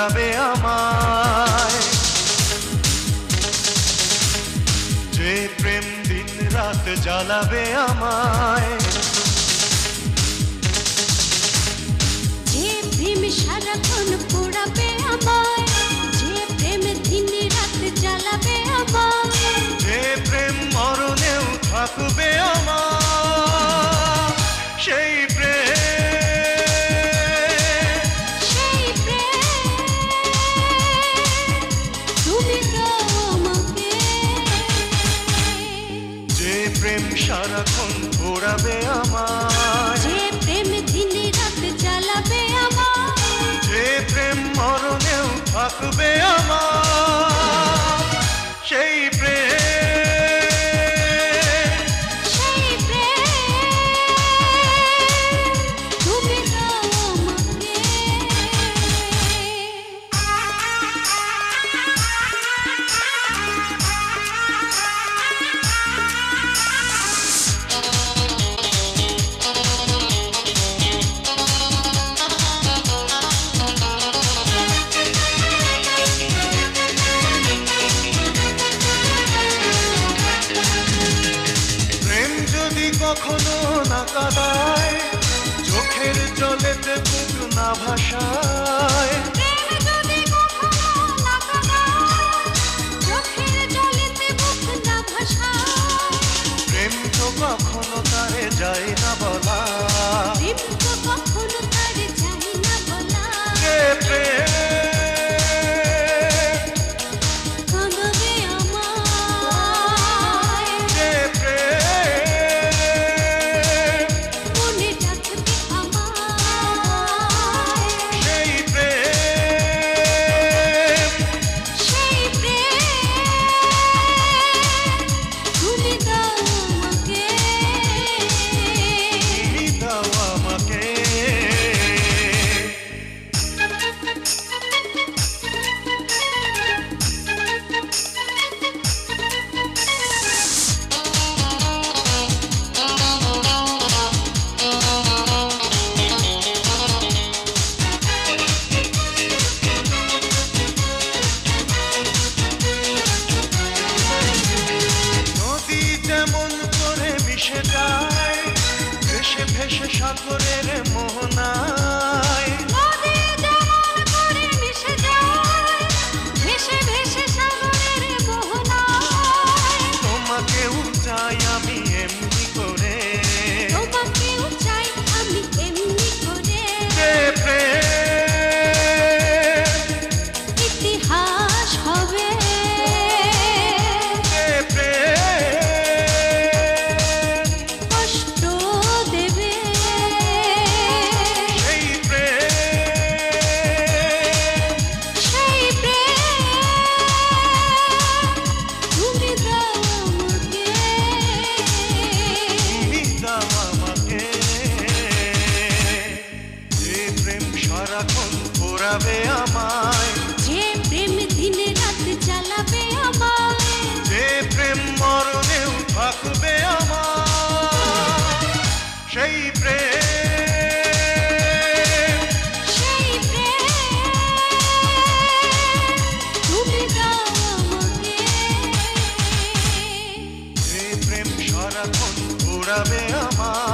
পোড়াবে আমায়। যে প্রেম দিন রাত জ্বালাবে আমায়, যে প্রেম সারাক্ষণ পোড়াবে আমায়, যে প্রেম দিন রাত জ্বালাবে আমায়, যে প্রেম মরণেও থাকবে আমার, সেই প্রেম, সেই প্রেম তুমি দাও আমাকে। যে প্রেম সারাক্ষণ পোড়াবে আমায়, যে প্রেম দিন রাত জ্বালাবে আমায়, যে প্রেম মরণেও থাকবে আমার, সেই প্রেম, সেই প্রেম তুমি দাও আমাকে। প্রেম যদি কখনো না কাঁদায়, চোখের জলেতে বুক না ভাসায়, প্রেম যদি কখনো না কাঁদায়, চোখের জলেতে বুক না ভাসায়, প্রেম তো কখনো তারে যায় না বলা, প্রেম তো কখনো তার যায় না বলা। যে প্রেম, কাঁদাবে আমায়, যে প্রেম, মনে রাখবে আমায়, সেই প্রেম, সেই প্রেম তুমি দাও আমাকে। তুমি দাও আমাকে। নদী যেমন করে মিশে যায়, ভেসে ভেসে সাগরের মোহনায়, নদী যেমন করে মিশে যায়, ভেসে ভেসে সাগরের মোহনায়, তোমাকেও চাই আমি এমনি করে, তোমাকেও চাই আমি এমনি করে। যে প্রেম, ইতিহাস হবে, যে প্রেম, কষ্ট দেবে, সেই প্রেম, সেই প্রেম তুমি দাও আমাকে। তুমি দাও আমাকে। যে প্রেম সারাক্ষণ পোড়াবে আমায়, যে প্রেম দিন রাত জ্বালাবে আমায়, যে প্রেম মরণেও থাকবে আমার, সেই প্রেম, সেই প্রেম তুমি দাও আমাকে। যে প্রেম সারাক্ষণ পোড়াবে আমার।